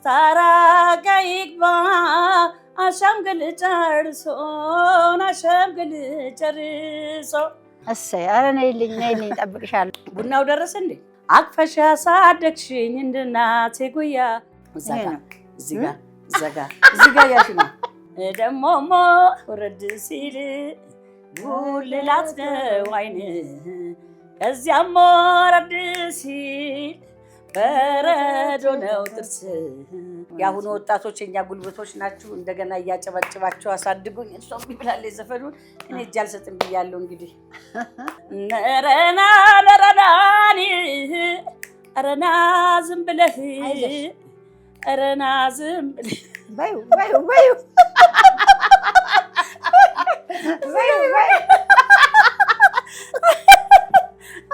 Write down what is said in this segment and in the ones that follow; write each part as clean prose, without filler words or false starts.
ታራጋይግባ አሻምገል ጨርሶ እሰይ ኧረ ነይልኝ እጠብቅሻለሁ። ቡናው ደረሰ እንዴ? አቅፈሽ ያሳደግሽኝ እንደ እናቴ ጉያ እዚህ ጋ ያልሽ ነው። ደሞሞ ወረድ ሲል ጉልላት ነው ዓይንህ ከዚያም ወረድ ሲል በረዶ ነው ጥርስ። የአሁኑ ወጣቶች የኛ ጉልበቶች ናችሁ። እንደገና እያጨበጭባችሁ አሳድጉኝ። እሷም ብላለች ዘፈኑን እኔ እጅ አልሰጥም ብያለሁ። እንግዲህ ነረና ነረናኒ ረና ዝም ብለህ ረና ዝም ብለህ በዩ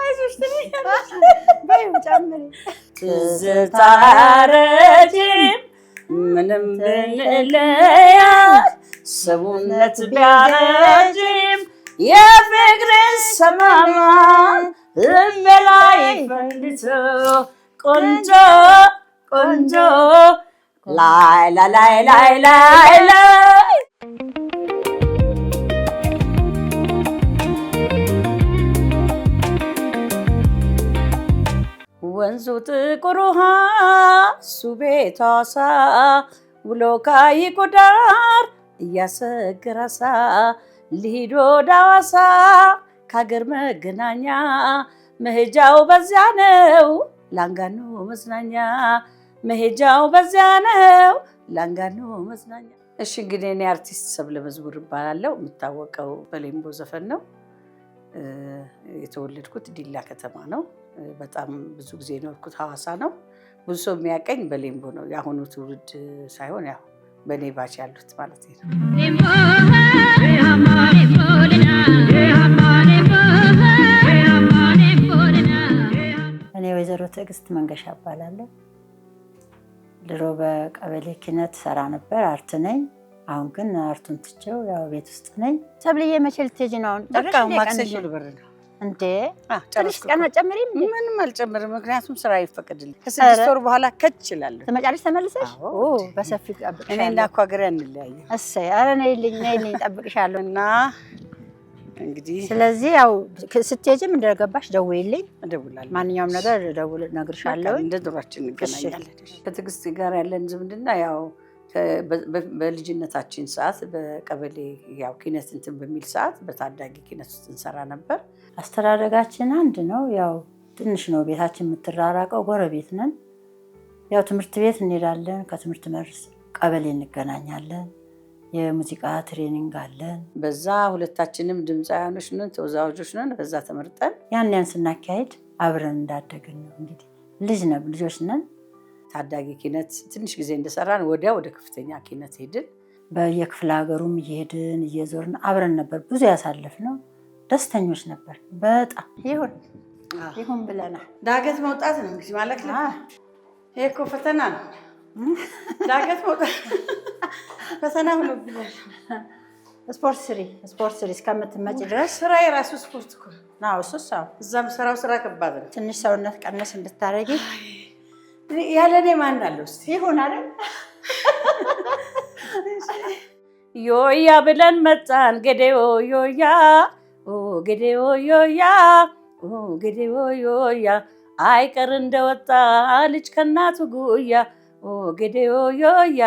አይዞሽ ትለኛለሽ። በዩ ጨምሪ ትዝታ ረጅም ምንም ብንለያት ሰውነት ቢያረጅም የፍቅር ሰማማ ልቤ ላይ ፈንድቶ ቆንጆ ቆንጆ ላይ ላይ ላይ ላይ ላይ ወንዙ ጥቁር ውሃ እሱ ቤቷ አሳ ውሎ ከሐይቁ ዳር እያሰገረ አሳ ልሂድ ወደ ሐዋሳ ከአገር መገናኛ መሄጃው በዚያ ነው ላንጋኖ መዝናኛ መሄጃው በዚያ ነው ላንጋኖ መዝናኛ። እሺ እንግዲህ እኔ አርቲስት ሰብለ መዝሙር እባላለሁ። የምታወቀው በሌምቦ ዘፈን ነው። የተወለድኩት ዲላ ከተማ ነው። በጣም ብዙ ጊዜ የኖርኩት ሐዋሳ ነው። ብዙ ሰው የሚያቀኝ በሌምቦ ነው። የአሁኑ ትውልድ ሳይሆን ያው በኔ ባች ያሉት ማለት ነው። እኔ ወይዘሮ ትዕግስት መንገሻ እባላለሁ። ድሮ በቀበሌ ኪነት ሰራ ነበር። አርት ነኝ። አሁን ግን አርቱን ትቼው ያው ቤት ውስጥ ነኝ። ሰብልዬ መቼ ልትሄጂ ነው? አሁን በቃ ማክሰኞ ልበር ነው እንዴ? ትንሽ ቀን አትጨምሪም? ምንም አልጨምርም፣ ምክንያቱም ስራ ይፈቅድልኝ። ከ6 ወር በኋላ ከች እችላለሁ። ትመጫለሽ ተመልሰሽ? በሰፊው እጠብቅሻለሁ። እኔና እኮ ሀገሬ አንለያየም። እሰይ ኧረ ነይልኝ እጠብቅሻለሁ። እና እንግዲህ ስለዚህ ያው ስትሄጂም እንደገባሽ ደውይልኝ፣ እደውላለሁ። ማንኛውም ነገር እነግርሻለሁ። እንደ ድሯችን እንገናኛለን። ከትዕግስት ጋር ያለን ዝምድና ያው በልጅነታችን ሰዓት በቀበሌ ያው ኪነት እንትን በሚል ሰዓት በታዳጊ ኪነት ውስጥ እንሰራ ነበር። አስተዳደጋችን አንድ ነው። ያው ትንሽ ነው ቤታችን የምትራራቀው፣ ጎረቤት ነን። ያው ትምህርት ቤት እንሄዳለን፣ ከትምህርት መልስ ቀበሌ እንገናኛለን። የሙዚቃ ትሬኒንግ አለን። በዛ ሁለታችንም ድምፃውያኖች ነን፣ ተወዛዋዦች ነን። በዛ ተመርጠን ያን ስናካሄድ አብረን እንዳደግን ነው። እንግዲህ ልጆች ነን። ታዳጊ ኪነት ትንሽ ጊዜ እንደሰራን ወዲያ ወደ ከፍተኛ ኪነት ሄድን። በየክፍለ ሀገሩም እየሄድን እየዞርን አብረን ነበር ብዙ ያሳለፍነው። ደስተኞች ነበር በጣም። ይሁን ብለናል። ዳገት መውጣት ነው እንግዲህ ማለት ነው። ይሄ እኮ ፈተና ነው። ዳገት መውጣት ፈተና ሆኖ ብለሽ ስፖርት ስሪ እስከምትመጪ ድረስ። ስራ የራሱ ስፖርት እኮ ነው። እሱስ እዛም ስራው ስራ ከባድ ነው። ትንሽ ሰውነት ቀነስ እንድታረጊ ያለ እኔ ማን አለው? እስኪ ይሁን አይደል? ዮያ ብለን መጣን ገዴዮ ዮያ ገዴዮ ዮያ ገዴዮ ዮያ አይቀር እንደወጣ ልጅ ከናቱ ጉያ ገዴዮ ዮያ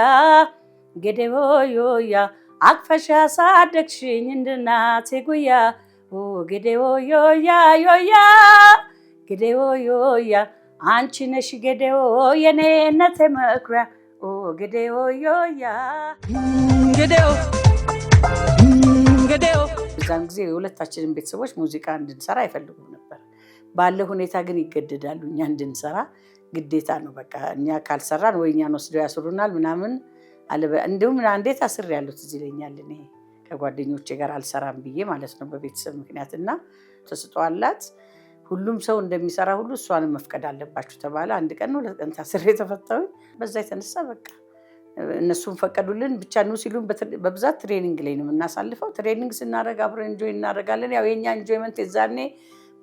ገዴዮ ዮያ አቅፈሽ ያሳደግሽኝ እንደ እናቴ ጉያ ገዴዮ ዮያ ዮያ ገዴዮ ዮያ አንቺ ነሽ ገዴዮ የኔነቴ መኩሪያ ገዴዮ ዮያ ገዴዮ ገዴዮ። በዛን ጊዜ የሁለታችንን ቤተሰቦች ሙዚቃ እንድንሰራ አይፈልጉም ነበር። ባለ ሁኔታ ግን ይገደዳሉ። እኛ እንድንሰራ ግዴታ ነው። በቃ እኛ ካልሰራን ወይ እኛን ወስደው ያስሩናል ምናምን አለ። እንዲሁም እንዴት አስሬያለሁ ትዝ ይለኛል። እኔ ከጓደኞቼ ጋር አልሰራም ብዬ ማለት ነው በቤተሰብ ምክንያትና ተስጦ አላት። ሁሉም ሰው እንደሚሰራ ሁሉ እሷንም መፍቀድ አለባችሁ ተባለ። አንድ ቀን ነው 2 ቀን ታስሬ የተፈታሁኝ። በዛ የተነሳ በቃ እነሱም ፈቀዱልን። ብቻ ነው ሲሉን በብዛት ትሬኒንግ ላይ ነው የምናሳልፈው። ትሬኒንግ ስናደርግ አብረን ኢንጆይ እናደርጋለን። ያው የኛ ኢንጆይመንት የዛኔ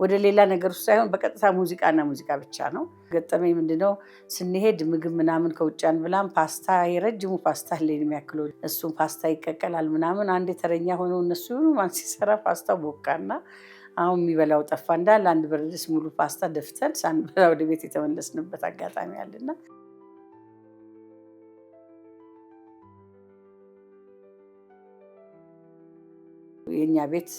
ወደ ሌላ ነገር ውስጥ ሳይሆን በቀጥታ ሙዚቃና ሙዚቃ ብቻ ነው። ገጠመኝ ምንድነው ስንሄድ ምግብ ምናምን ከውጭ አንብላም፣ ፓስታ የረጅሙ ፓስታ ሌን የሚያክለው እሱም ፓስታ ይቀቀላል ምናምን። አንድ የተረኛ ሆነው እነሱ ይሁኑ ማን ሲሰራ ፓስታው ቦካና አሁን የሚበላው ጠፋ እንዳለ አንድ ብርድ ድስት ሙሉ ፓስታ ደፍተን ሳንበላ ወደ ቤት የተመለስንበት አጋጣሚ አለና የኛ ቤት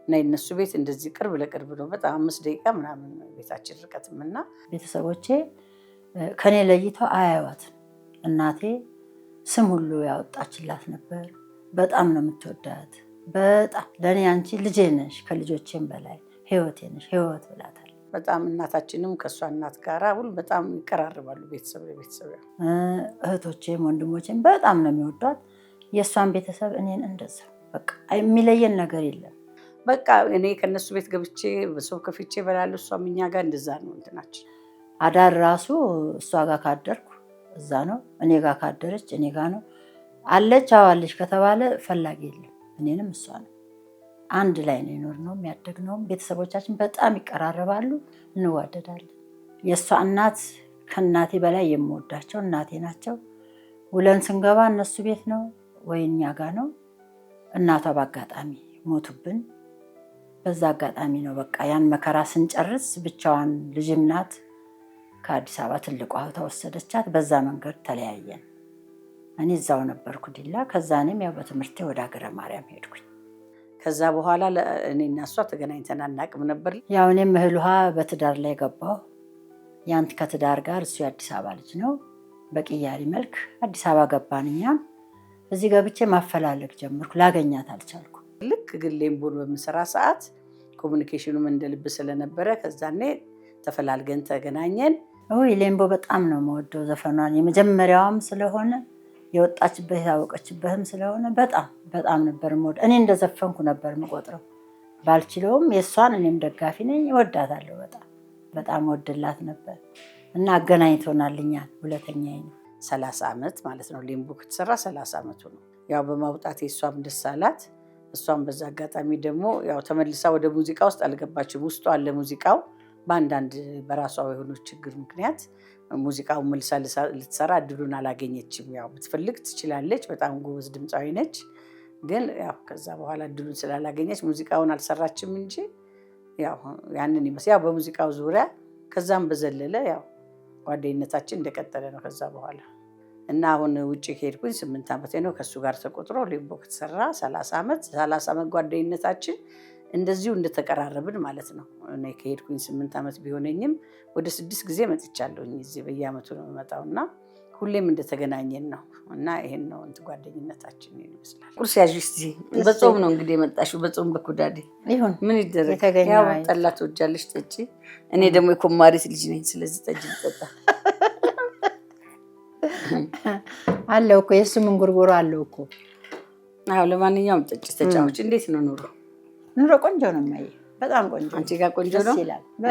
እና የነሱ ቤት እንደዚህ ቅርብ ለቅርብ ነው። በጣም 5 ደቂቃ ምናምን ቤታችን ርቀትም እና ቤተሰቦቼ ከኔ ለይተው አያዩዋትም። እናቴ ስም ሁሉ ያወጣችላት ነበር። በጣም ነው የምትወዳት። በጣም ለእኔ አንቺ ልጄ ነሽ፣ ከልጆቼም በላይ ህይወቴ ነሽ፣ ህይወት ብላታል። በጣም እናታችንም ከእሷ እናት ጋራ ሁሉ በጣም ይቀራርባሉ። ቤተሰብ ለቤተሰብ እህቶቼም ወንድሞቼም በጣም ነው የሚወዷት። የእሷን ቤተሰብ እኔን እንደዛ በቃ የሚለየን ነገር የለም። በቃ እኔ ከነሱ ቤት ገብቼ በሰው ከፍቼ እበላለሁ። እሷም እኛ ጋር እንደዛ ነው እንትናችን። አዳር ራሱ እሷ ጋር ካደርኩ እዛ ነው፣ እኔ ጋር ካደረች እኔ ጋር ነው። አለች አዋለች ከተባለ ፈላጊ የለም። እኔንም እሷ ነው አንድ ላይ ነው የኖርነው የሚያደግነው። ቤተሰቦቻችን በጣም ይቀራረባሉ፣ እንዋደዳለን። የእሷ እናት ከእናቴ በላይ የምወዳቸው እናቴ ናቸው። ውለን ስንገባ እነሱ ቤት ነው ወይ እኛ ጋር ነው። እናቷ በአጋጣሚ ሞቱብን። በዛ አጋጣሚ ነው በቃ ያን መከራ ስንጨርስ ብቻዋን ልጅም ናት። ከአዲስ አበባ ትልቋ እህቷ ወሰደቻት። በዛ መንገድ ተለያየን። እኔ እዛው ነበርኩ ዲላ። ከዛ እኔም ያው በትምህርቴ ወደ ሀገረ ማርያም ሄድኩኝ። ከዛ በኋላ እኔና እሷ ተገናኝተን አናውቅም ነበር። ያው እኔም እህል ውሃ በትዳር ላይ ገባሁ። ያንት ከትዳር ጋር እሱ የአዲስ አበባ ልጅ ነው። በቅያሪ መልክ አዲስ አበባ ገባን። እኛም እዚህ ገብቼ ማፈላለግ ጀመርኩ። ላገኛት አልቻልኩ። ልክ ግን ሌምቦን በምሰራ ሰዓት ኮሚኒኬሽኑም እንደ ልብ ስለነበረ ከዛኔ ተፈላልገን ተገናኘን። ሌምቦ በጣም ነው የምወደው ዘፈኗን። የመጀመሪያዋም ስለሆነ የወጣችበት የታወቀችበትም ስለሆነ በጣም ነበር የምወደው። እኔ እንደዘፈንኩ ነበር የምቆጥረው። ባልችለውም የእሷን እኔም ደጋፊ ነኝ፣ እወዳታለሁ። በጣም ወድላት ነበር እና አገናኝቶናልኛል። ሁለተኛዬ ነው። 30 ዓመት ማለት ነው ሌምቦ ከተሰራ 30 ዓመቱ ነው። ያው በማውጣት የእሷም ደስ አላት። እሷም በዛ አጋጣሚ ደግሞ ያው ተመልሳ ወደ ሙዚቃ ውስጥ አልገባችም። ውስጡ አለ ሙዚቃው። በአንዳንድ በራሷ የሆኑ ችግር ምክንያት ሙዚቃውን መልሳ ልትሰራ እድሉን አላገኘችም። ያው ብትፈልግ ትችላለች፣ በጣም ጎበዝ ድምፃዊ ነች። ግን ያው ከዛ በኋላ እድሉን ስላላገኘች ሙዚቃውን አልሰራችም እንጂ ያው ያንን ይመስል ያው በሙዚቃው ዙሪያ ከዛም በዘለለ ያው ጓደኝነታችን እንደቀጠለ ነው ከዛ በኋላ እና አሁን ውጭ ከሄድኩኝ 8 ዓመቴ ነው። ከሱ ጋር ተቆጥሮ ሌምቦ ከተሰራ 30 ዓመት ጓደኝነታችን እንደዚሁ እንደተቀራረብን ማለት ነው። እኔ ከሄድኩኝ 8 ዓመት ቢሆነኝም ወደ 6 ጊዜ መጥቻለሁኝ። እዚህ በየዓመቱ ነው የምመጣው እና ሁሌም እንደተገናኘን ነው እና ይሄን ነው ጓደኝነታችን ይመስላል። ቁርስ ያዥ እስቲ። በጾም ነው እንግዲህ የመጣሽው። በጾም በኩዳዴ ይሁን ምን ይደረግ። ያው ጠላ ትወጃለሽ፣ ጠጪ። እኔ ደግሞ የኮማሪት ልጅ ነኝ፣ ስለዚህ ጠጅ ልጠጣ አለው እኮ የእሱ ምንጉርጉሮ አለው እኮ። አዎ ለማንኛውም ጠጪ፣ ተጫዎች። እንዴት ነው ኑሮ? ኑሮ ቆንጆ ነው ማየ፣ በጣም ቆንጆ። አንቺ ጋር ቆንጆ ነው?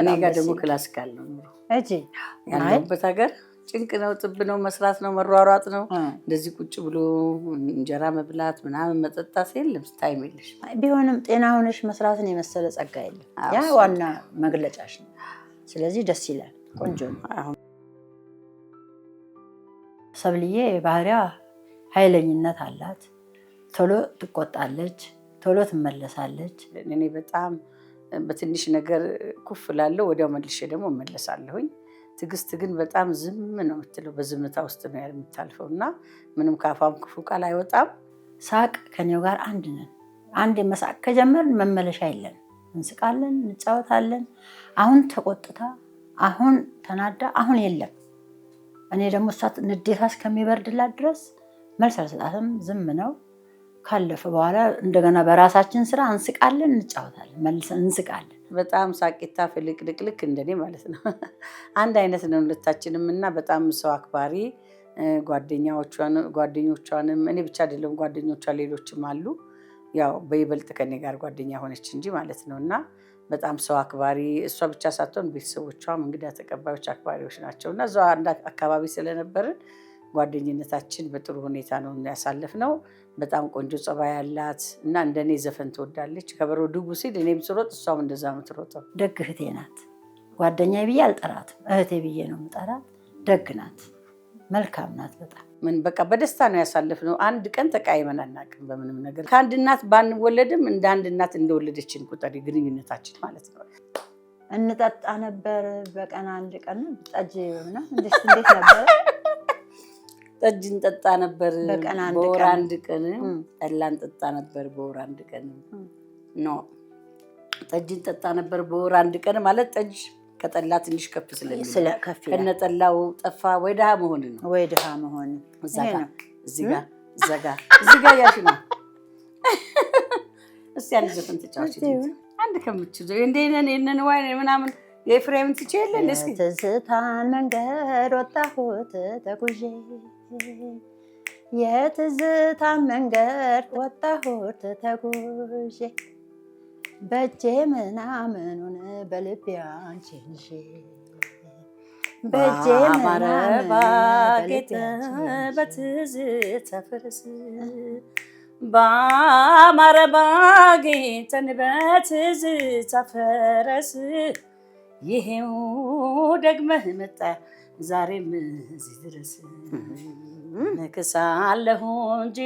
እኔ ጋር ደግሞ ክላሲካል ነው ኑሮ። ያለሁበት ሀገር ጭንቅ ነው፣ ጥብ ነው፣ መስራት ነው፣ መሯሯጥ ነው። እንደዚህ ቁጭ ብሎ እንጀራ መብላት ምናምን መጠጣት የለም፣ ታይም የለሽ። ቢሆንም ጤና ሆነሽ መስራትን የመሰለ ጸጋ የለም። ያ ዋና መግለጫሽ ነው። ስለዚህ ደስ ይላል፣ ቆንጆ ነው። ሰብልዬ ባህሪያ ኃይለኝነት አላት። ቶሎ ትቆጣለች፣ ቶሎ ትመለሳለች። እኔ በጣም በትንሽ ነገር ኩፍ ላለው ወዲያው መልሼ ደግሞ እመለሳለሁኝ። ትዕግስት ግን በጣም ዝም ነው የምትለው፣ በዝምታ ውስጥ ነው የምታልፈው እና ምንም ካፋም ክፉ ቃል አይወጣም። ሳቅ ከኔው ጋር አንድ ነን። አንድ መሳቅ ከጀመርን መመለሻ የለን። እንስቃለን፣ እንጫወታለን። አሁን ተቆጥታ፣ አሁን ተናዳ፣ አሁን የለም። እኔ ደግሞ እሷ ንዴታ እስከሚበርድላት ድረስ መልስ አልሰጣትም፣ ዝም ነው። ካለፈ በኋላ እንደገና በራሳችን ስራ እንስቃለን፣ እንጫወታለን፣ መልሰን እንስቃለን። በጣም ሳቂታ ፍልቅልቅልክ እንደኔ ማለት ነው። አንድ አይነት ነው ሁለታችንም እና በጣም ሰው አክባሪ፣ ጓደኞቿንም እኔ ብቻ አይደለም ጓደኞቿ ሌሎችም አሉ። ያው በይበልጥ ከኔ ጋር ጓደኛ ሆነች እንጂ ማለት ነው እና በጣም ሰው አክባሪ፣ እሷ ብቻ ሳትሆን ቤተሰቦቿም እንግዳ ተቀባዮች አክባሪዎች ናቸው እና እዛው አንድ አካባቢ ስለነበርን ጓደኝነታችን በጥሩ ሁኔታ ነው ያሳለፍነው። በጣም ቆንጆ ጸባይ ያላት እና እንደኔ ዘፈን ትወዳለች። ከበሮ ድቡ ሲል እኔም ስሮጥ እሷም እንደዛ ነው የምትሮጠው። ደግ እህቴ ናት። ጓደኛዬ ብዬ አልጠራትም፣ እህቴ ብዬ ነው የምጠራት። ደግ ናት፣ መልካም ናት በጣም። ምን በቃ በደስታ ነው ያሳለፍነው። አንድ ቀን ተቃይመን አናውቅም በምንም ነገር። ከአንድ እናት ባንወለድም እንደ አንድ እናት እንደወለደችን ቁጠሪ ግንኙነታችን ማለት ነው። እንጠጣ ነበር በቀን አንድ ቀን ጠጅ ሆነ እንዴት ነበር? ጠጅ እንጠጣ ነበር በወር አንድ ቀን። ጠላ እንጠጣ ነበር በወር አንድ ቀን። ኖ ጠጅ እንጠጣ ነበር በወር አንድ ቀን ማለት ጠጅ ከጠላ ትንሽ ከፍ ስለሚል ከነጠላው ጠፋ ወይ ድሃ መሆን ነው። ወይ ድሃ መሆን እዚህ ጋር ያሽ ነው። እስቲ አንድ ዘፈን ተጫዋች አንድ ከምትችለው እንደነን የነን ዋይ ምናምን የኤፍሬምን ትችያለሽ? እስኪ ትዝታን መንገድ ወጣሁት ተጉዤ፣ የትዝታን መንገድ ወጣሁት ተጉዤ፣ በእጄ ምናምኑን በልቤ አንቺን ይዤ፣ በእጄ ምናምን ባጌጠ በትዝታ ፈረስ ባማረ ባጌጠን በትዝታ ፈረስ ይሄው ደግመህ መጣ ዛሬም እዚህ ድረስ እክሳለሁ እንጂ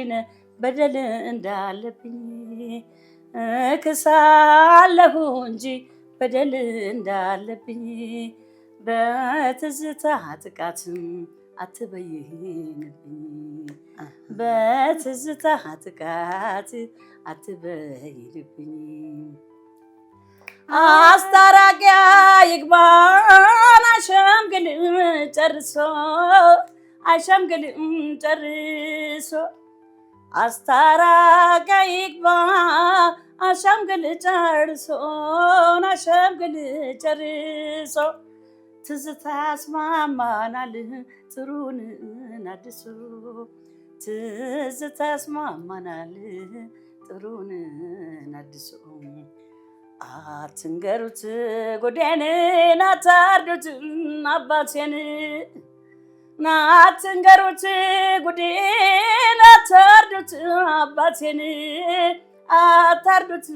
በደል እንዳለብኝ እክሳለሁ እንጂ በደል እንዳለብኝ በትዝታ ጥቃትም አትበይንብኝ በትዝታ ጥቃት አትበይንብኝ አስታራቂያ ይግባን አሸምግልም ጨርሶ አሸምግልም ጨርሶ አስታራቂያ ይግባ አሸምግል ጨርሶ አሸምግል ጨርሶ ትዝታ ያስማማናል ጥሩን አድሶ ትዝታ ያስማማናል ጥሩን አድሶ አትንገሩት ጎዴን አታርዱት አባቴን አትንገሩት ጉዴን አታርዱት አባቴን አታርዱት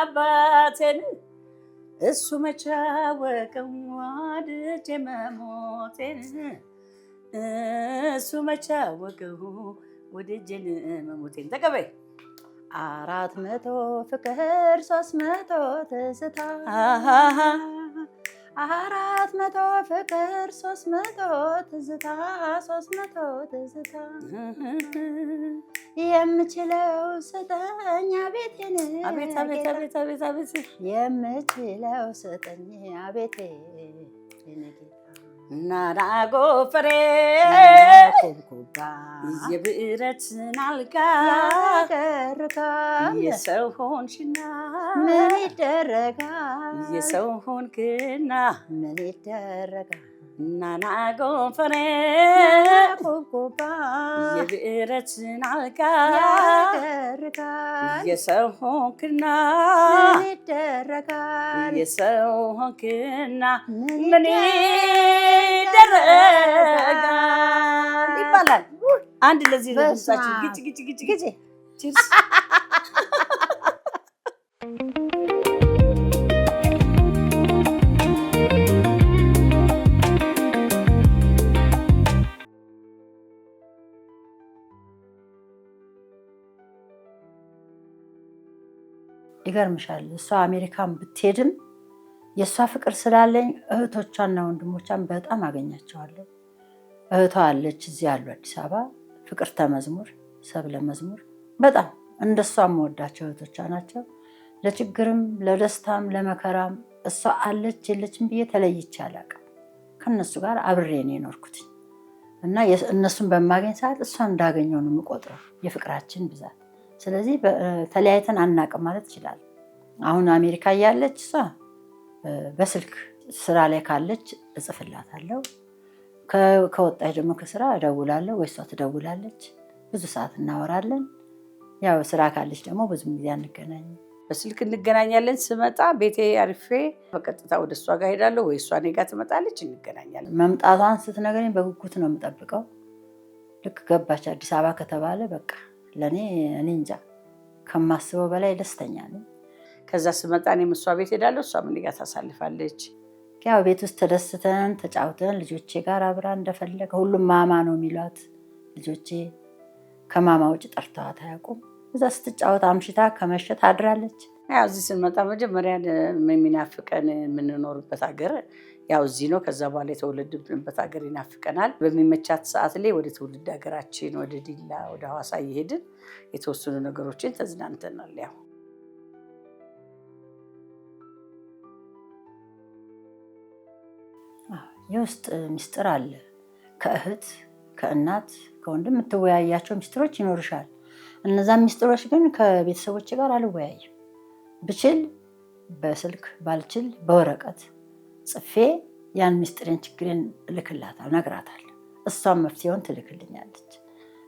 አባቴን እሱ መቼ አወቀው ወድጄ መሞቴን እሱ መቼ አወቀው ወድጄ መሞቴን ተቀበይ 400 ፍቅር 300 ትዝታ 400 ፍቅር 300 ትዝታ 300 ትዝታ የምችለው ስጠኝ አቤቴን አቤት አቤት አቤት አቤት አቤት የምችለው ስጠኝ አቤቴ ናና ጎፈሬ ኩብኩባ የብረትን አልጋ ያገርካል የሰው ሆንሽና ምን ይደረጋል የሰው ሆንክና ምን ይደረጋል ናና ጎፈሬ ኩብኩባ የብረትን አልጋ ያገርካል የሰው ሆንክና ምን ይደረጋል የሰው ሆንክና ምን ይደረጋል ይባላል። አንድ ለዚህ ለምሳችን ግጭ ግጭ ግጭ ግጭ ቺርስ ይገርምሻል እሷ አሜሪካን ብትሄድም የእሷ ፍቅር ስላለኝ እህቶቿና ወንድሞቿን በጣም አገኛቸዋለሁ። እህቷ አለች እዚህ ያሉ አዲስ አበባ ፍቅርተ መዝሙር ሰብለ መዝሙር በጣም እንደሷ የምወዳቸው እህቶቿ ናቸው። ለችግርም ለደስታም ለመከራም እሷ አለች የለችም ብዬ ተለይቼ አላውቅም። ከነሱ ጋር አብሬ ነው የኖርኩት እና እነሱን በማገኝ ሰዓት እሷን እንዳገኘው ነው የምቆጥረው የፍቅራችን ብዛት። ስለዚህ ተለያይተን አናውቅም ማለት ይችላል። አሁን አሜሪካ እያለች እሷ በስልክ ስራ ላይ ካለች እጽፍላታለሁ። ከወጣች ደግሞ ከስራ እደውላለሁ ወይ እሷ ትደውላለች። ብዙ ሰዓት እናወራለን። ያው ስራ ካለች ደግሞ ብዙም ጊዜ አንገናኝም። በስልክ እንገናኛለን። ስመጣ ቤቴ አርፌ በቀጥታ ወደ እሷ ጋር ሄዳለሁ ወይ እሷ እኔ ጋር ትመጣለች፣ እንገናኛለን። መምጣቷን ስትነግረኝ በጉጉት ነው የምጠብቀው። ልክ ገባች አዲስ አበባ ከተባለ በቃ ለእኔ እኔ እንጃ ከማስበው በላይ ደስተኛ ነኝ። ከዛ ስመጣ እኔም እሷ ቤት ሄዳለሁ፣ እሷም እኔ ጋር ታሳልፋለች። ያው ቤት ውስጥ ተደስተን ተጫውተን ልጆቼ ጋር አብራ እንደፈለገ ሁሉም ማማ ነው የሚሏት ልጆቼ ከማማ ውጭ ጠርተዋት አያውቁም። እዛ ስትጫወት አምሽታ ከመሸ ታድራለች። ያው እዚህ ስንመጣ መጀመሪያ የሚናፍቀን የምንኖርበት ሀገር ያው እዚህ ነው። ከዛ በኋላ የተወለድንበት ሀገር ይናፍቀናል። በሚመቻት ሰዓት ላይ ወደ ትውልድ ሀገራችን ወደ ዲላ ወደ ሐዋሳ እየሄድን የተወሰኑ ነገሮችን ተዝናንተናል። ያው የውስጥ ሚስጥር አለ። ከእህት ከእናት ከወንድም የምትወያያቸው ሚስጥሮች ይኖርሻል። እነዛን ሚስጥሮች ግን ከቤተሰቦች ጋር አልወያይም። ብችል በስልክ ባልችል በወረቀት ጽፌ ያን ሚስጥሬን ችግሬን እልክላታል ነግራታል። እሷን መፍትሄውን ትልክልኛለች።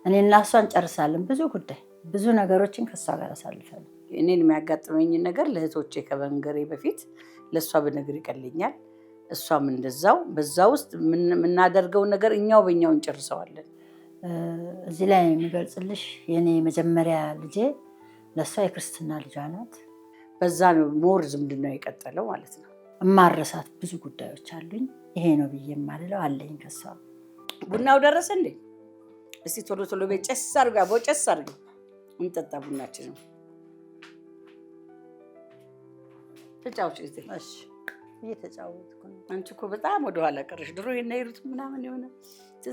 እኔና እሷ እንጨርሳለን ብዙ ጉዳይ ብዙ ነገሮችን ከእሷ ጋር አሳልፈን። እኔን የሚያጋጥመኝን ነገር ለእህቶቼ ከመንገሬ በፊት ለእሷ ብነግር ይቀልኛል። እሷም እንደዛው በዛ ውስጥ የምናደርገውን ነገር እኛው በእኛው እንጨርሰዋለን። እዚህ ላይ የሚገልጽልሽ የኔ መጀመሪያ ልጄ ለእሷ የክርስትና ልጇ ናት። በዛ ነው ሞር ዝምድና የቀጠለው ማለት ነው። እማረሳት ብዙ ጉዳዮች አሉኝ። ይሄ ነው ብዬ የማልለው አለኝ ከሷ። ቡናው ደረሰ እንዴ? እስቲ ቶሎ ቶሎ ቤት ጨስ አድርጋ ቦጨስ አድርጋ እንጠጣ ቡናችንን። ተጫውች እዚህ። እሺ እየተጫወትኩ ነው። አንቺ እኮ በጣም ወደኋላ ቀረሽ። ድሮ የነይሩት ምናምን የሆነ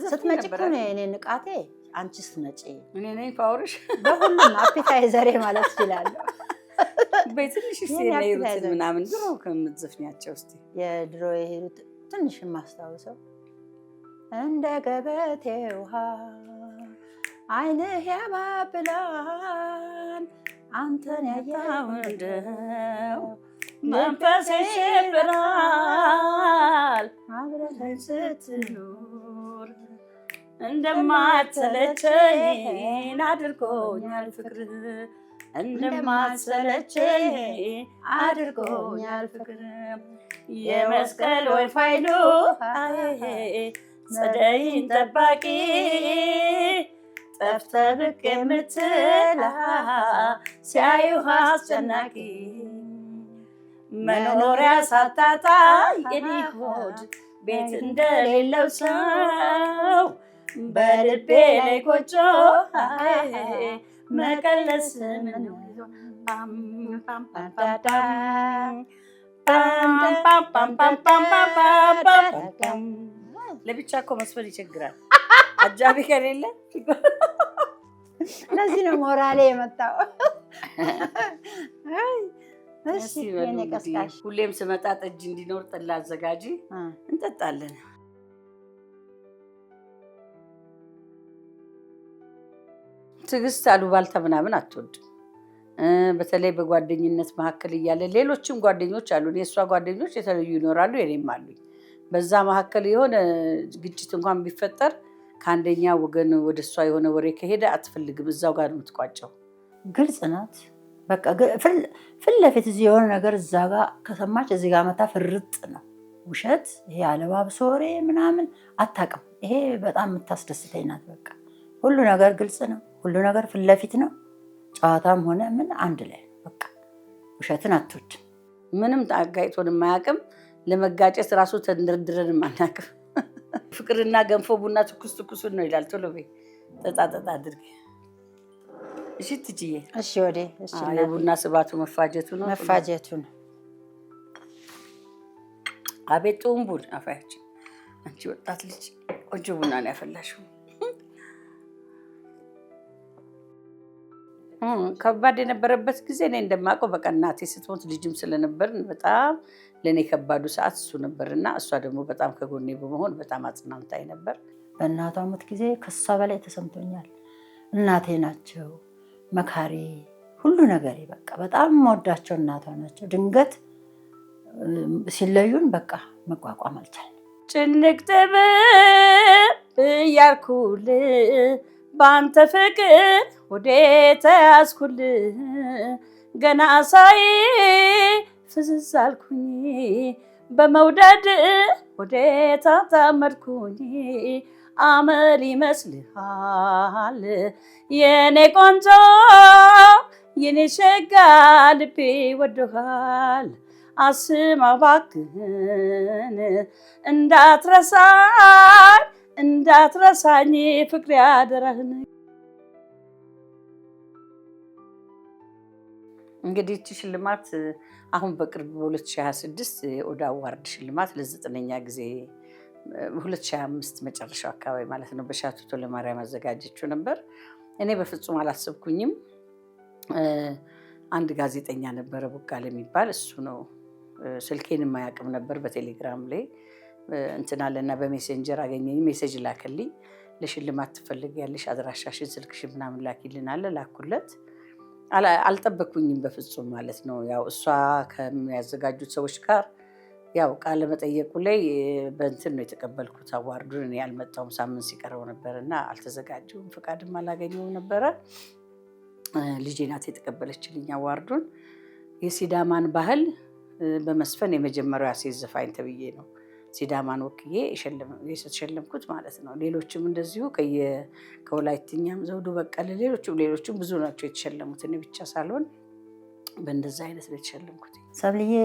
ስትመጪ እኮ ነው የኔ ንቃቴ። አንቺ ስትመጪ እኔ ነኝ ፓወርሽ። በሁሉም አፒታይዘሬ ማለት እችላለሁ። በትንሽ የነይሩት ምናምን ድሮ ከምትዘፍኛቸው እስቲ የድሮ የሄዱት ትንሽ የማስታውሰው እንደ ገበቴ ውሃ ዓይንህ ያባብላል አንተን ያየው እንደው መንፈሴ ይበራል አብረኸኝ ስትኖር እንደማትሰለቸኝ አድርጎኛል ፍቅር እንደማትሰለቸኝ አድርጎኛል ፍቅር የመስቀል ወይ ፋይሉ ጸደይን ጠባቂ ጠፍተህ ብቅ የምትል ሲያዩህ አስጨናቂ መኖሪያ ሳታጣ የኔ ሆድ ቤት እንደሌለው ሰው በልቤ ላይ ጎጆ መቀለስ ምን ለብቻ እኮ መስፈን ይቸግራል። አጃቢ ከሌለ ለዚህ ነው ሞራሌ የመጣው። እሺ የኔ ቀስቃሽ ሁሌም ስመጣ ጠጅ እንዲኖር ጠላ አዘጋጂ፣ እንጠጣለን። ትዕግስት አሉባልታ ምናምን አትወድም። በተለይ በጓደኝነት መካከል እያለ ሌሎችም ጓደኞች አሉ። የእሷ ጓደኞች የተለዩ ይኖራሉ፣ የኔም አሉኝ። በዛ መካከል የሆነ ግጭት እንኳን ቢፈጠር ከአንደኛ ወገን ወደ እሷ የሆነ ወሬ ከሄደ አትፈልግም፣ እዛው ጋር ነው የምትቋጨው። ግልጽ ናት። በቃ ፊት ለፊት እዚህ የሆነ ነገር እዛ ጋር ከሰማች እዚህ ጋር መታ ፍርጥ ነው። ውሸት ይሄ አለባብሶ ወሬ ምናምን አታውቅም። ይሄ በጣም የምታስደስተኝ ናት። በቃ ሁሉ ነገር ግልጽ ነው። ሁሉ ነገር ፊት ለፊት ነው። ጨዋታም ሆነ ምን አንድ ላይ በቃ ውሸትን አትወድም። ምንም አጋጭቶን የማያውቅም። ለመጋጨት ራሱ ተንደርድረን አናውቅም። ፍቅርና ገንፎ ቡና ትኩስ ትኩሱን ነው ይላል። ቶሎ በይ ጠጣ አድርጊ። እሺ ትጂዬ። እሺ ወዴ። እሺ የቡና ስባቱ መፋጀቱ ነው መፋጀቱ ነው። አቤት ጡንቡን አፋያችን። አንቺ ወጣት ልጅ ቆንጆ ቡና ነው ያፈላሽው። ከባድ የነበረበት ጊዜ እኔ እንደማውቀው በቃ እናቴ ስትሞት ልጅም ስለነበርን በጣም ለእኔ ከባዱ ሰዓት እሱ ነበርና እሷ ደግሞ በጣም ከጎኔ በመሆን በጣም አጽናንታኝ ነበር። በእናቷ ሞት ጊዜ ከሷ በላይ ተሰምቶኛል። እናቴ ናቸው መካሪ፣ ሁሉ ነገሬ። በቃ በጣም የምወዳቸው እናቷ ናቸው። ድንገት ሲለዩን በቃ መቋቋም አልቻልንም። ጭንቅ ጥብብ እያልኩልህ በአንተ ፍቅር ወዴ ተያዝኩልህ ገና ሳይ ፍዝዝ አልኩኝ በመውደድ ወዴ ታታመድኩኝ አመል ይመስልሃል የኔ ቆንጆ የኔ ሸጋ ልቤ ወዶሃል አስማው እባክህን እንዳትረሳኝ ፍቅሬ አደራህን። እንግዲህ እቺ ሽልማት አሁን በቅርብ በ2026 የኦዳ አዋርድ ሽልማት ለ9ኛ ጊዜ 2025 መጨረሻው አካባቢ ማለት ነው በሻቱ ለማርያም አዘጋጀችው ነበር። እኔ በፍጹም አላሰብኩኝም። አንድ ጋዜጠኛ ነበረ ቦጋለ የሚባል እሱ ነው ስልኬን የማያውቅም ነበር። በቴሌግራም ላይ እንትን አለና በሜሴንጀር አገኘኝ፣ ሜሴጅ ላከልኝ። ለሽልማት ትፈልጊያለሽ አድራሻሽን ስልክሽን ምናምን ላኪልን አለ። ላኩለት። አልጠበኩኝም በፍጹም ማለት ነው። ያው እሷ ከሚያዘጋጁት ሰዎች ጋር ያው ቃለ መጠየቁ ላይ በእንትን ነው የተቀበልኩት አዋርዱን። እኔ ያልመጣሁም ሳምንት ሲቀረው ነበር እና አልተዘጋጀሁም፣ ፈቃድም አላገኘሁም ነበረ። ልጄ ናት የተቀበለችልኝ አዋርዱን። የሲዳማን ባህል በመስፈን የመጀመሪያዋ ሴት ዘፋኝ ተብዬ ነው ሲዳማን ወክዬ የተሸለምኩት ማለት ነው። ሌሎችም እንደዚሁ ከወላይትኛም ዘውዱ በቀለ፣ ሌሎችም ብዙ ናቸው የተሸለሙት። እኔ ብቻ ሳልሆን በእንደዛ አይነት ነው የተሸለምኩት። ሰብልዬ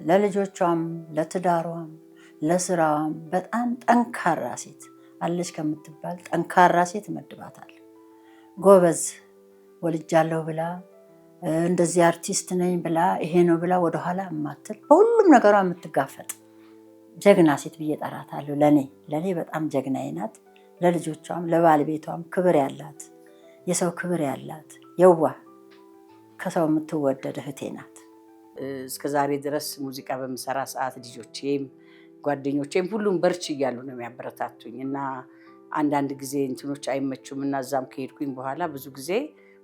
ለልጆቿም ለትዳሯም ለስራዋም በጣም ጠንካራ ሴት አለች ከምትባል ጠንካራ ሴት መድባታል። ጎበዝ ወልጃለሁ ብላ እንደዚህ አርቲስት ነኝ ብላ ይሄ ነው ብላ ወደኋላ የማትል በሁሉም ነገሯ የምትጋፈጥ ጀግና ሴት ብዬ እጠራታለሁ። ለኔ በጣም ጀግናዬ ናት። ለልጆቿም ለባለቤቷም ክብር ያላት የሰው ክብር ያላት የዋህ ከሰው የምትወደድ እህቴ ናት። እስከ ዛሬ ድረስ ሙዚቃ በምሰራ ሰዓት ልጆቼም ጓደኞቼም ሁሉም በርች እያሉ ነው የሚያበረታቱኝ እና አንዳንድ ጊዜ እንትኖች አይመቹም እና እዛም ከሄድኩኝ በኋላ ብዙ ጊዜ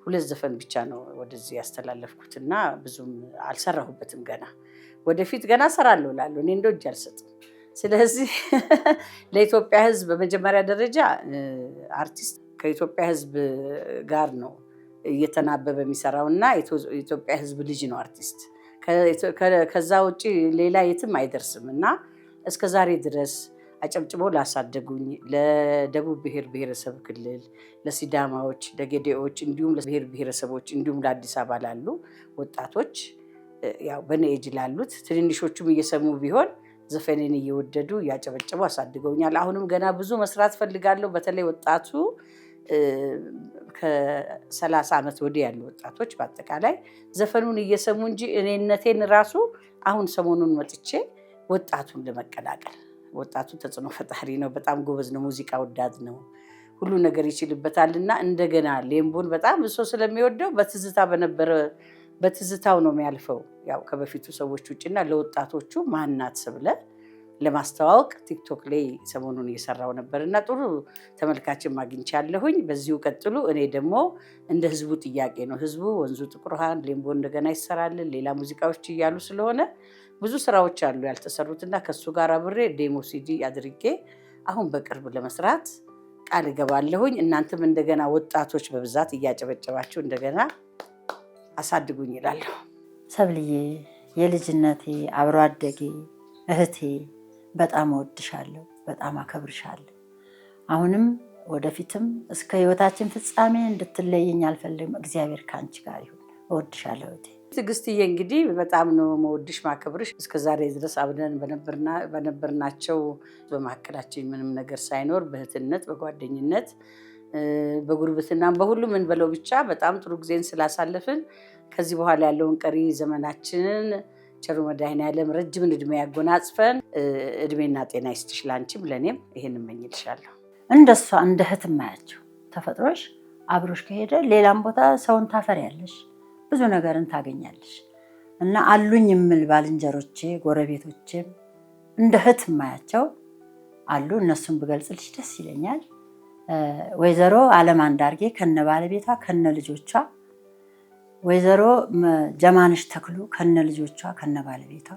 2 ዘፈን ብቻ ነው ወደዚህ ያስተላለፍኩት እና ብዙም አልሰራሁበትም። ገና ወደፊት ገና እሰራለሁ እላለሁ። እኔ እንደው እጅ አልሰጥም። ስለዚህ ለኢትዮጵያ ሕዝብ በመጀመሪያ ደረጃ አርቲስት ከኢትዮጵያ ሕዝብ ጋር ነው እየተናበበ የሚሰራው እና የኢትዮጵያ ሕዝብ ልጅ ነው አርቲስት። ከዛ ውጭ ሌላ የትም አይደርስም እና እስከ ዛሬ ድረስ አጨብጭቦ ላሳደጉኝ ለደቡብ ብሔር ብሔረሰብ ክልል፣ ለሲዳማዎች፣ ለጌዴዎች እንዲሁም ለብሔር ብሔረሰቦች እንዲሁም ለአዲስ አበባ ላሉ ወጣቶች ያው በኔ ኤጅ ላሉት ትንንሾቹም እየሰሙ ቢሆን ዘፈኔን እየወደዱ እያጨበጨቡ አሳድገውኛል። አሁንም ገና ብዙ መስራት ፈልጋለሁ። በተለይ ወጣቱ ከ30 ዓመት ወዲህ ያሉ ወጣቶች በአጠቃላይ ዘፈኑን እየሰሙ እንጂ እኔነቴን ራሱ አሁን ሰሞኑን መጥቼ ወጣቱን ለመቀላቀል። ወጣቱ ተጽዕኖ ፈጣሪ ነው፣ በጣም ጎበዝ ነው፣ ሙዚቃ ወዳድ ነው፣ ሁሉ ነገር ይችልበታል እና እንደገና ሌምቦን በጣም እሱ ስለሚወደው በትዝታው ነው የሚያልፈው ያው ከበፊቱ ሰዎች ውጭና ለወጣቶቹ ማናት ስብለ ለማስተዋወቅ ቲክቶክ ላይ ሰሞኑን እየሰራው ነበር እና ጥሩ ተመልካችን አግኝቻለሁኝ። በዚሁ ቀጥሉ። እኔ ደግሞ እንደ ህዝቡ ጥያቄ ነው። ህዝቡ ወንዙ ጥቁር ውሃ ሌምቦ እንደገና ይሰራልን ሌላ ሙዚቃዎች እያሉ ስለሆነ ብዙ ስራዎች አሉ ያልተሰሩትና ከሱ ጋር አብሬ ዴሞ ሲዲ አድርጌ አሁን በቅርብ ለመስራት ቃል እገባለሁኝ። እናንተም እንደገና ወጣቶች በብዛት እያጨበጨባችሁ እንደገና አሳድጉኝ ይላለሁ። ሰብልዬ የልጅነቴ አብሮ አደጌ እህቴ በጣም እወድሻለሁ፣ በጣም አከብርሻለሁ። አሁንም ወደፊትም እስከ ህይወታችን ፍጻሜ እንድትለይኝ አልፈልግም። እግዚአብሔር ከአንቺ ጋር ይሁን። እወድሻለሁ እህቴ። ትዕግስትዬ እንግዲህ በጣም ነው መወድሽ ማከብርሽ። እስከዛሬ ድረስ አብረን በነበርናቸው በመካከላችን ምንም ነገር ሳይኖር በእህትነት በጓደኝነት በጉርብትናም በሁሉም እንበለው ብቻ በጣም ጥሩ ጊዜን ስላሳለፍን ከዚህ በኋላ ያለውን ቀሪ ዘመናችንን ቸሩ መድኃኔዓለም ረጅም እድሜ ያጎናጽፈን። እድሜና ጤና ይስጥሽ ላንቺም ለኔም ይሄን እመኝልሻለሁ። እንደሷ እንደ እህት ማያቸው ተፈጥሮሽ አብሮሽ ከሄደ ሌላም ቦታ ሰውን ታፈሪያለሽ፣ ብዙ ነገርን ታገኛለሽ እና አሉኝ የምል ባልንጀሮቼ ጎረቤቶቼም እንደ እህት ማያቸው አሉ። እነሱን ብገልጽልሽ ደስ ይለኛል። ወይዘሮ አለም አንዳርጌ ከነ ባለቤቷ ከነ ልጆቿ፣ ወይዘሮ ጀማንሽ ተክሉ ከነ ልጆቿ ከነ ባለቤቷ፣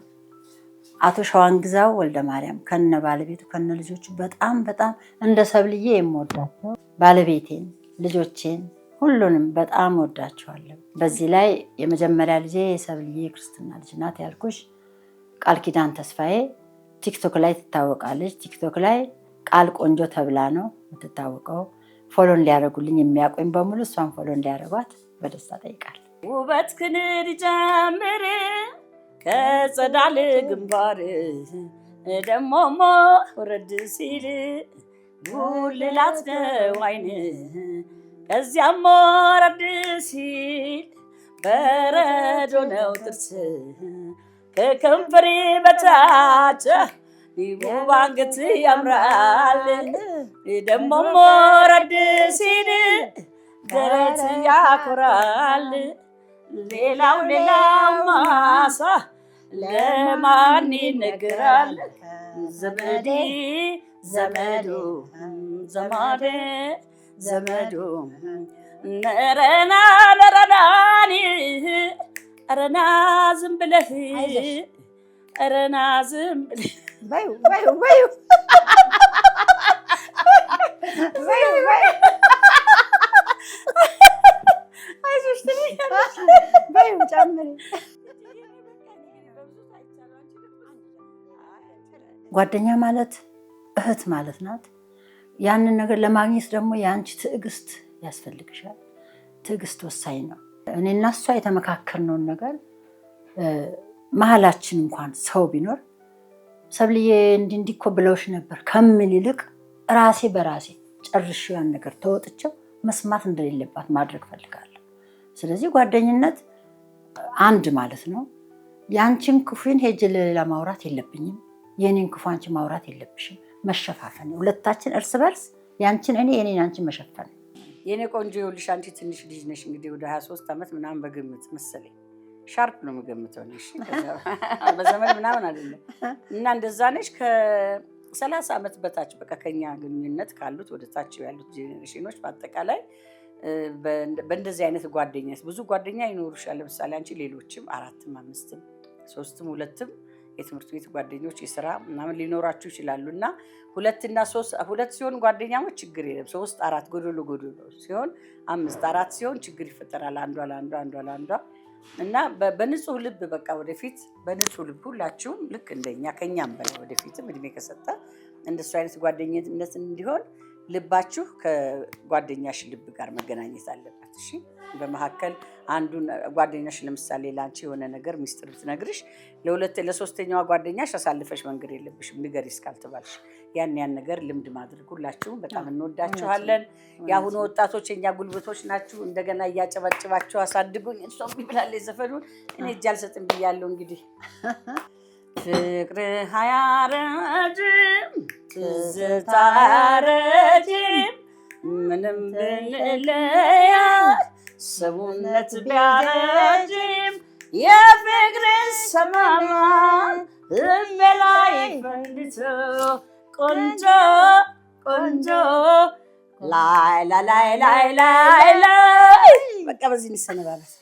አቶ ሸዋንግዛው ወልደ ማርያም ከነ ባለቤቱ ከነ ልጆቹ በጣም በጣም እንደ ሰብልዬ የምወዳቸው ባለቤቴን ልጆቼን ሁሉንም በጣም ወዳቸዋለሁ። በዚህ ላይ የመጀመሪያ ልጄ የሰብልዬ ክርስትና ልጅ ናት ያልኩሽ ቃል ኪዳን ተስፋዬ ቲክቶክ ላይ ትታወቃለች። ቲክቶክ ላይ ቃል ቆንጆ ተብላ ነው የምትታወቀው። ፎሎን ሊያደርጉልኝ የሚያቆኝ በሙሉ እሷን ፎሎን ሊያደርጓት በደስታ ጠይቃል። ውበት ክንድ ጀምር ከጸዳል ግንባር ደሞሞ ወረድ ሲል ጉልላት ነው አይን ከዚያም ወረድ ሲል በረዶ ነው ጥርስ ከከንፈሬ በታች ውብ አንገት ያምራል ደሞም ወረድ ሲል ደረት ያኮራል ሌላው ማሳ ለማን ይነገራል ዘመዴ ዘመዱ ዘማዴ ዘመዱ ነረና ነረናኒ ረና ዝም ብለህ ረና ዝም ብለህ በዩ በዩ በዩ አይዞሽ ትልኛለሽ በዩ ጨምሪ። ጓደኛ ማለት እህት ማለት ናት። ያንን ነገር ለማግኘት ደግሞ የአንቺ ትዕግስት ያስፈልግሻል። ትዕግስት ወሳኝ ነው። እኔና እሷ የተመካከርነውን ነገር መሀላችን እንኳን ሰው ቢኖር ሰብልዬ እንዲህ እኮ ብለውሽ ነበር ከምል ይልቅ ራሴ በራሴ ጨርሼው ያን ነገር ተወጥቼው መስማት እንደሌለባት ማድረግ ፈልጋለሁ። ስለዚህ ጓደኝነት አንድ ማለት ነው። ያንቺን ክፉን ሄጄ ለሌላ ማውራት የለብኝም፣ የኔን ክፉ አንቺ ማውራት የለብሽም። መሸፋፈን ሁለታችን እርስ በርስ ያንቺን እኔ የኔን አንቺን መሸፈን። የኔ ቆንጆ ይኸውልሽ አንቺ ትንሽ ልጅ ነሽ እንግዲህ ወደ 23 ዓመት ምናምን በግምት መሰለኝ ሻርፕ ነው የምገምተው ነሽ በዘመን ምናምን አይደለም እና እንደዛ ነሽ ከ30 ዓመት በታች በቃ ከኛ ግንኙነት ካሉት ወደ ታች ያሉት ጄኔሬሽኖች በአጠቃላይ በእንደዚህ አይነት ጓደኛስ ብዙ ጓደኛ ይኖሩሻል። ለምሳሌ አንቺ ሌሎችም 4ም 5ም 3ም 2ም የትምህርት ቤት ጓደኞች የሥራ ምናምን ሊኖራችሁ ይችላሉ እና 2 እና 3 2 ሲሆን ጓደኛሞች ችግር የለም። 3 4 ጎዶሎ ሲሆን 5 4 ሲሆን ችግር ይፈጠራል። አንዷ ለአንዷ እና በንጹህ ልብ በቃ ወደፊት በንጹህ ልብ ሁላችሁም ልክ እንደኛ ከኛም በላይ ወደፊትም እድሜ ከሰጠ እንደሱ አይነት ጓደኝነት እንዲሆን ልባችሁ ከጓደኛሽ ልብ ጋር መገናኘት አለበት። እሺ በመሐከል አንዱን ጓደኛሽ ለምሳሌ ላንቺ የሆነ ነገር ሚስጥር ብትነግርሽ ለሶስተኛዋ ጓደኛሽ አሳልፈሽ መንገር የለብሽም ንገሪ እስካልተባልሽ ያን ነገር ልምድ ማድረግ። ሁላችሁም በጣም እንወዳችኋለን። የአሁኑ ወጣቶች የኛ ጉልበቶች ናችሁ። እንደገና እያጨበጭባችሁ አሳድጉኝ። እሷም ቢብላለች ዘፈኑን እኔ እጅ አልሰጥም ብያለሁ። እንግዲህ ፍቅር አያረጅም ትዝታ አያረጅም ምንም ብንለያ ሰውነት ቢያረጅም የፍቅር ሰማማ ልቤ ላይ ፈንድቶ ቆንጆ ቆንጆ ላይ ላይ ላይ ላይ ላይ በቃ በዚህ እንሰነባበት።